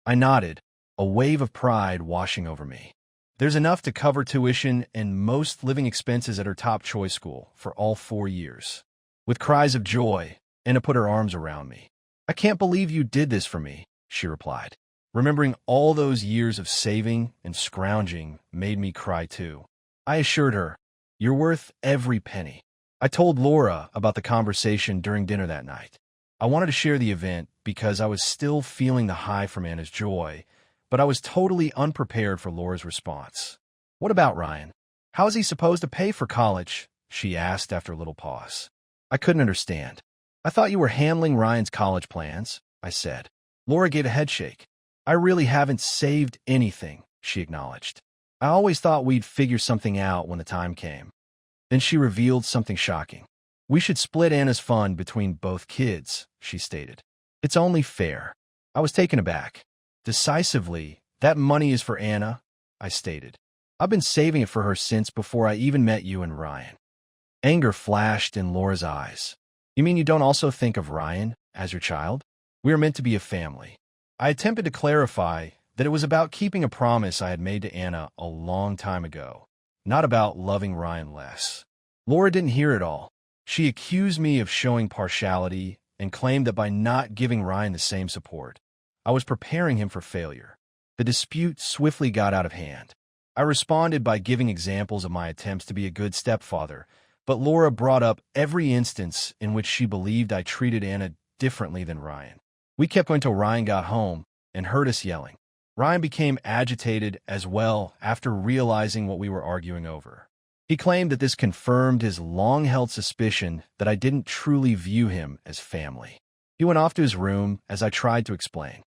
Speaker 1: I nodded, a wave of pride washing over me. There's enough to cover tuition and most living expenses at her top choice school for all 4 years. With cries of joy, Anna put her arms around me. "I can't believe you did this for me," she replied. Remembering all those years of saving and scrounging made me cry too. I assured her, "You're worth every penny." I told Laura about the conversation during dinner that night. I wanted to share the event because I was still feeling the high from Anna's joy, but I was totally unprepared for Laura's response. "What about Ryan? How is he supposed to pay for college?" she asked after a little pause. I couldn't understand. "I thought you were handling Ryan's college plans," I said. Laura gave a headshake. "I really haven't saved anything," she acknowledged. "I always thought we'd figure something out when the time came." Then she revealed something shocking. "We should split Anna's fund between both kids," she stated. "It's only fair." I was taken aback. Decisively, "That money is for Anna," I stated. "I've been saving it for her since before I even met you and Ryan." Anger flashed in Laura's eyes. "You mean you don't also think of Ryan as your child? We are meant to be a family." I attempted to clarify that it was about keeping a promise I had made to Anna a long time ago, not about loving Ryan less. Laura didn't hear it all. She accused me of showing partiality and claimed that by not giving Ryan the same support, I was preparing him for failure. The dispute swiftly got out of hand. I responded by giving examples of my attempts to be a good stepfather, but Laura brought up every instance in which she believed I treated Anna differently than Ryan. We kept going till Ryan got home and heard us yelling. Ryan became agitated as well after realizing what we were arguing over. He claimed that this confirmed his long-held suspicion that I didn't truly view him as family. He went off to his room as I tried to explain.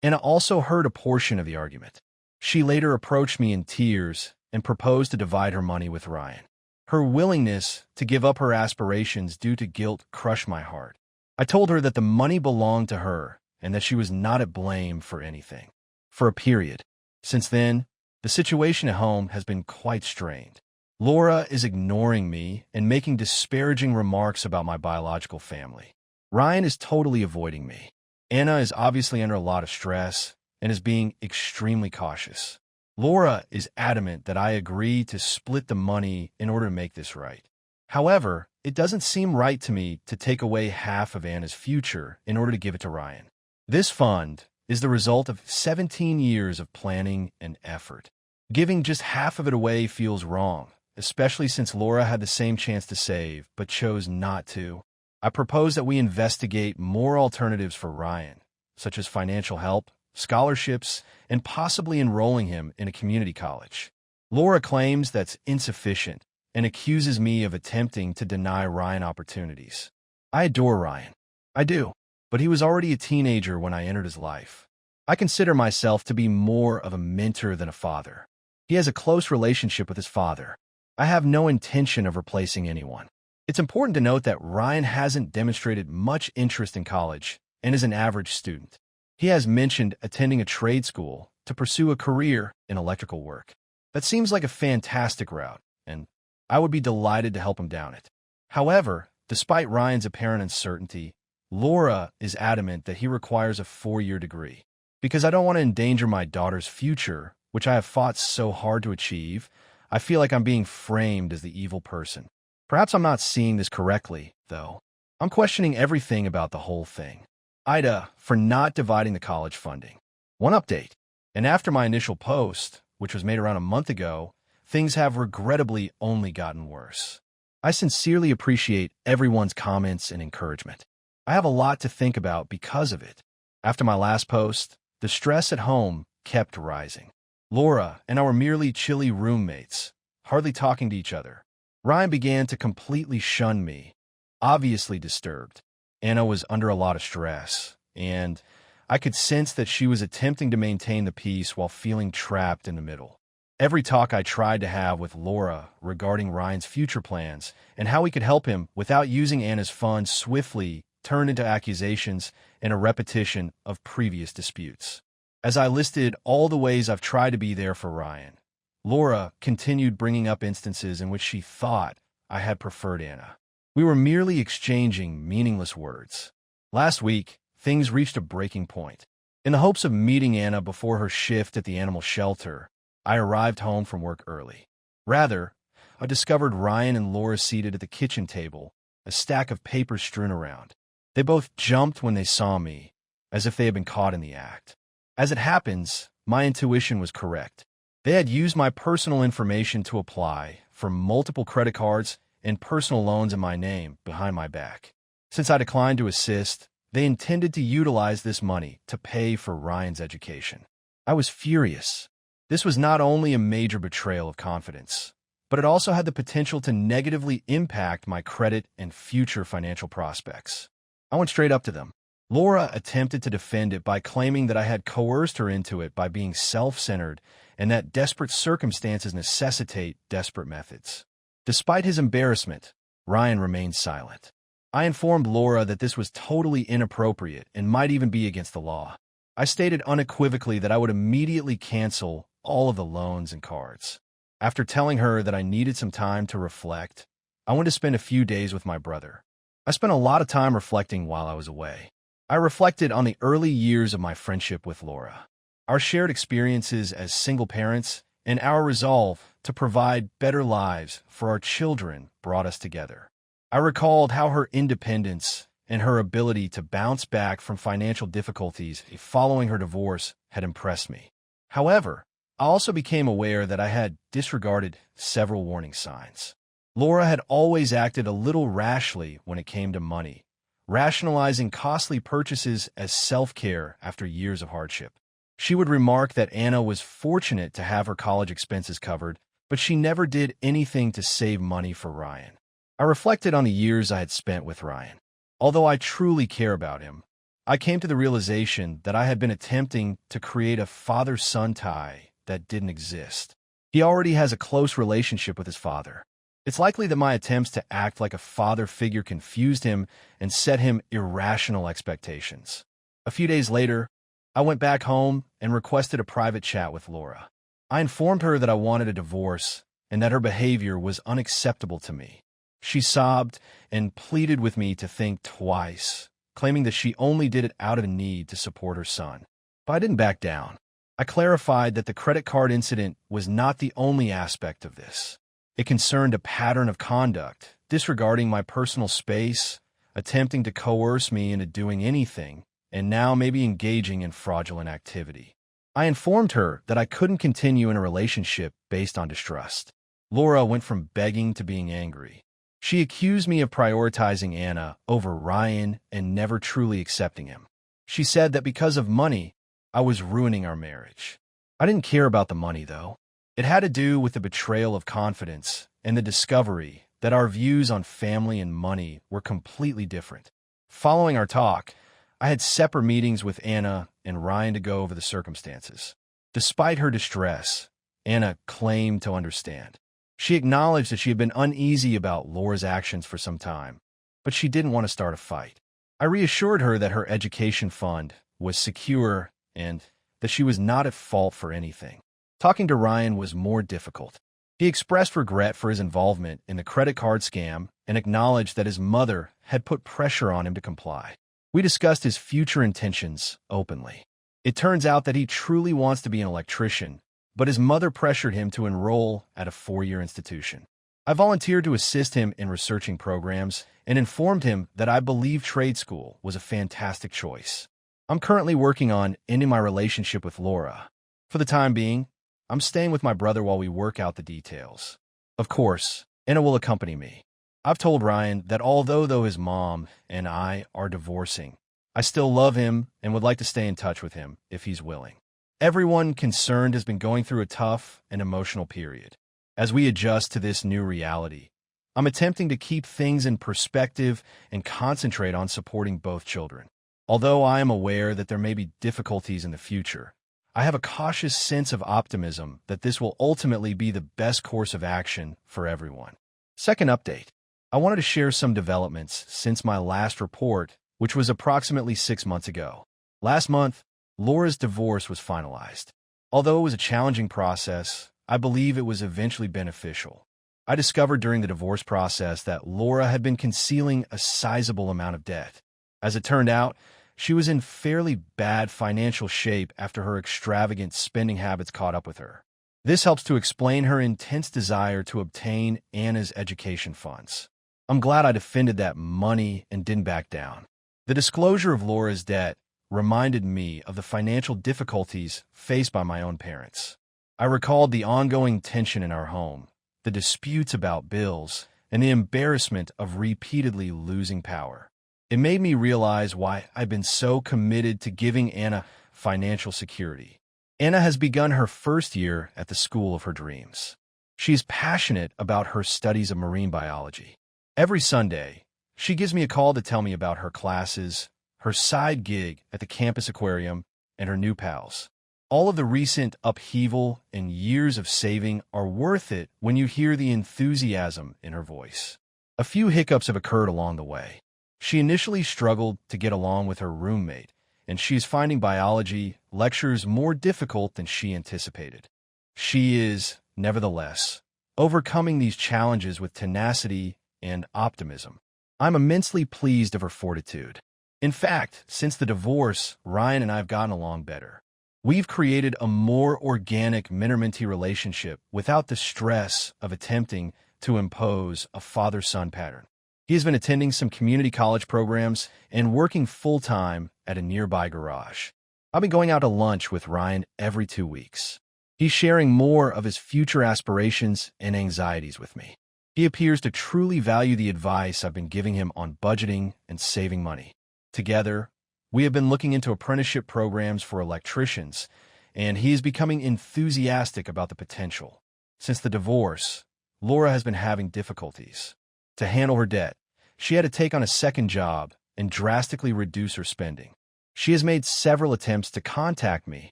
Speaker 1: Anna also heard a portion of the argument. She later approached me in tears and proposed to divide her money with Ryan. Her willingness to give up her aspirations due to guilt crushed my heart. I told her that the money belonged to her and that she was not at blame for anything. For a period. Since then, the situation at home has been quite strained. Laura is ignoring me and making disparaging remarks about my biological family. Ryan is totally avoiding me. Anna is obviously under a lot of stress and is being extremely cautious. Laura is adamant that I agree to split the money in order to make this right. However, it doesn't seem right to me to take away half of Anna's future in order to give it to Ryan. This fund is the result of 17 years of planning and effort. Giving just half of it away feels wrong, especially since Laura had the same chance to save but chose not to. I propose that we investigate more alternatives for Ryan, such as financial help, scholarships, and possibly enrolling him in a community college. Laura claims that's insufficient and accuses me of attempting to deny Ryan opportunities. I adore Ryan. I do. But he was already a teenager when I entered his life. I consider myself to be more of a mentor than a father. He has a close relationship with his father. I have no intention of replacing anyone. It's important to note that Ryan hasn't demonstrated much interest in college and is an average student. He has mentioned attending a trade school to pursue a career in electrical work. That seems like a fantastic route, and I would be delighted to help him down it. However, despite Ryan's apparent uncertainty, Laura is adamant that he requires a 4-year degree. Because I don't want to endanger my daughter's future, which I have fought so hard to achieve, I feel like I'm being framed as the evil person. Perhaps I'm not seeing this correctly, though. I'm questioning everything about the whole thing. Ida, for not dividing the college funding. One update. And after my initial post, which was made around a month ago, things have regrettably only gotten worse. I sincerely appreciate everyone's comments and encouragement. I have a lot to think about because of it. After my last post, the stress at home kept rising. Laura and our merely chilly roommates, hardly talking to each other. Ryan began to completely shun me, obviously disturbed. Anna was under a lot of stress, and I could sense that she was attempting to maintain the peace while feeling trapped in the middle. Every talk I tried to have with Laura regarding Ryan's future plans and how we could help him without using Anna's funds swiftly turned into accusations and a repetition of previous disputes. As I listed all the ways I've tried to be there for Ryan, Laura continued bringing up instances in which she thought I had preferred Anna. We were merely exchanging meaningless words. Last week, things reached a breaking point. In the hopes of meeting Anna before her shift at the animal shelter, I arrived home from work early. Rather, I discovered Ryan and Laura seated at the kitchen table, a stack of papers strewn around. They both jumped when they saw me, as if they had been caught in the act. As it happens, my intuition was correct. They had used my personal information to apply for multiple credit cards and personal loans in my name behind my back. Since I declined to assist, they intended to utilize this money to pay for Ryan's education. I was furious. This was not only a major betrayal of confidence, but it also had the potential to negatively impact my credit and future financial prospects. I went straight up to them. Laura attempted to defend it by claiming that I had coerced her into it by being self-centered and that desperate circumstances necessitate desperate methods. Despite his embarrassment, Ryan remained silent. I informed Laura that this was totally inappropriate and might even be against the law. I stated unequivocally that I would immediately cancel all of the loans and cards. After telling her that I needed some time to reflect, I went to spend a few days with my brother. I spent a lot of time reflecting while I was away. I reflected on the early years of my friendship with Laura, our shared experiences as single parents, and our resolve to provide better lives for our children brought us together. I recalled how her independence and her ability to bounce back from financial difficulties following her divorce had impressed me. However, I also became aware that I had disregarded several warning signs. Laura had always acted a little rashly when it came to money, rationalizing costly purchases as self-care after years of hardship. She would remark that Anna was fortunate to have her college expenses covered, but she never did anything to save money for Ryan. I reflected on the years I had spent with Ryan. Although I truly care about him, I came to the realization that I had been attempting to create a father-son tie that didn't exist. He already has a close relationship with his father. It's likely that my attempts to act like a father figure confused him and set him irrational expectations. A few days later, I went back home and requested a private chat with Laura. I informed her that I wanted a divorce and that her behavior was unacceptable to me. She sobbed and pleaded with me to think twice, claiming that she only did it out of a need to support her son. But I didn't back down. I clarified that the credit card incident was not the only aspect of this. It concerned a pattern of conduct, disregarding my personal space, attempting to coerce me into doing anything, and now maybe engaging in fraudulent activity. I informed her that I couldn't continue in a relationship based on distrust. Laura went from begging to being angry. She accused me of prioritizing Anna over Ryan and never truly accepting him. She said that because of money, I was ruining our marriage. I didn't care about the money, though. It had to do with the betrayal of confidence and the discovery that our views on family and money were completely different. Following our talk, I had separate meetings with Anna and Ryan to go over the circumstances. Despite her distress, Anna claimed to understand. She acknowledged that she had been uneasy about Laura's actions for some time, but she didn't want to start a fight. I reassured her that her education fund was secure and that she was not at fault for anything. Talking to Ryan was more difficult. He expressed regret for his involvement in the credit card scam and acknowledged that his mother had put pressure on him to comply. We discussed his future intentions openly. It turns out that he truly wants to be an electrician, but his mother pressured him to enroll at a 4-year institution. I volunteered to assist him in researching programs and informed him that I believe trade school was a fantastic choice. I'm currently working on ending my relationship with Laura. For the time being, I'm staying with my brother while we work out the details. Of course, Anna will accompany me. I've told Ryan that although his mom and I are divorcing, I still love him and would like to stay in touch with him if he's willing. Everyone concerned has been going through a tough and emotional period. As we adjust to this new reality, I'm attempting to keep things in perspective and concentrate on supporting both children. Although I am aware that there may be difficulties in the future, I have a cautious sense of optimism that this will ultimately be the best course of action for everyone. Second update. I wanted to share some developments since my last report, which was approximately 6 months ago. Last month, Laura's divorce was finalized. Although it was a challenging process, I believe it was eventually beneficial. I discovered during the divorce process that Laura had been concealing a sizable amount of debt. As it turned out, she was in fairly bad financial shape after her extravagant spending habits caught up with her. This helps to explain her intense desire to obtain Anna's education funds. I'm glad I defended that money and didn't back down. The disclosure of Laura's debt reminded me of the financial difficulties faced by my own parents. I recalled the ongoing tension in our home, the disputes about bills, and the embarrassment of repeatedly losing power. It made me realize why I've been so committed to giving Anna financial security. Anna has begun her first year at the school of her dreams. She is passionate about her studies of marine biology. Every Sunday, she gives me a call to tell me about her classes, her side gig at the campus aquarium, and her new pals. All of the recent upheaval and years of saving are worth it when you hear the enthusiasm in her voice. A few hiccups have occurred along the way. She initially struggled to get along with her roommate, and she is finding biology lectures more difficult than she anticipated. She is, nevertheless, overcoming these challenges with tenacity and optimism. I'm immensely pleased of her fortitude. In fact, since the divorce, Ryan and I have gotten along better. We've created a more organic mentor-mentee relationship without the stress of attempting to impose a father-son pattern. He has been attending some community college programs and working full-time at a nearby garage. I've been going out to lunch with Ryan every 2 weeks. He's sharing more of his future aspirations and anxieties with me. He appears to truly value the advice I've been giving him on budgeting and saving money. Together, we have been looking into apprenticeship programs for electricians, and he is becoming enthusiastic about the potential. Since the divorce, Laura has been having difficulties. To handle her debt, she had to take on a second job and drastically reduce her spending. She has made several attempts to contact me,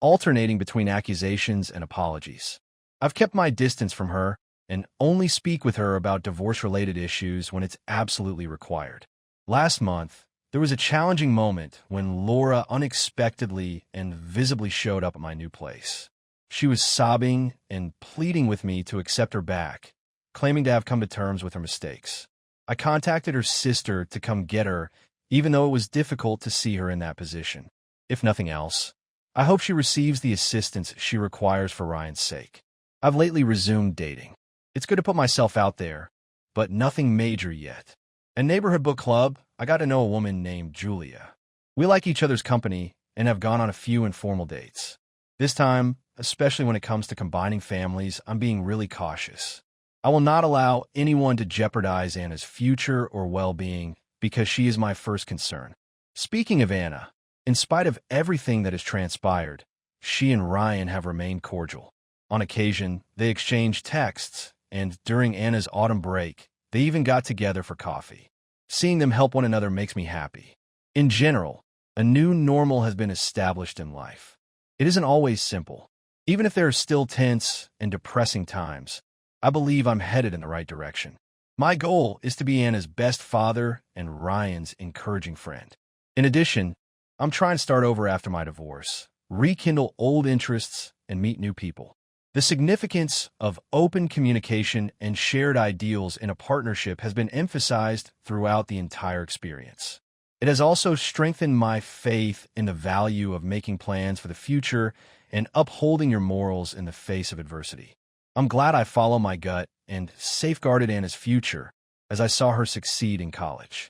Speaker 1: alternating between accusations and apologies. I've kept my distance from her and only speak with her about divorce-related issues when it's absolutely required. Last month, there was a challenging moment when Laura unexpectedly and visibly showed up at my new place. She was sobbing and pleading with me to accept her back, claiming to have come to terms with her mistakes. I contacted her sister to come get her, even though it was difficult to see her in that position. If nothing else, I hope she receives the assistance she requires for Ryan's sake. I've lately resumed dating. It's good to put myself out there, but nothing major yet. At Neighborhood Book Club, I got to know a woman named Julia. We like each other's company and have gone on a few informal dates. This time, especially when it comes to combining families, I'm being really cautious. I will not allow anyone to jeopardize Anna's future or well-being because she is my first concern. Speaking of Anna, in spite of everything that has transpired, she and Ryan have remained cordial. On occasion, they exchanged texts, and during Anna's autumn break, they even got together for coffee. Seeing them help one another makes me happy. In general, a new normal has been established in life. It isn't always simple. Even if there are still tense and depressing times, I believe I'm headed in the right direction. My goal is to be Anna's best father and Ryan's encouraging friend. In addition, I'm trying to start over after my divorce, rekindle old interests, and meet new people. The significance of open communication and shared ideals in a partnership has been emphasized throughout the entire experience. It has also strengthened my faith in the value of making plans for the future and upholding your morals in the face of adversity. I'm glad I followed my gut and safeguarded Anna's future as I saw her succeed in college.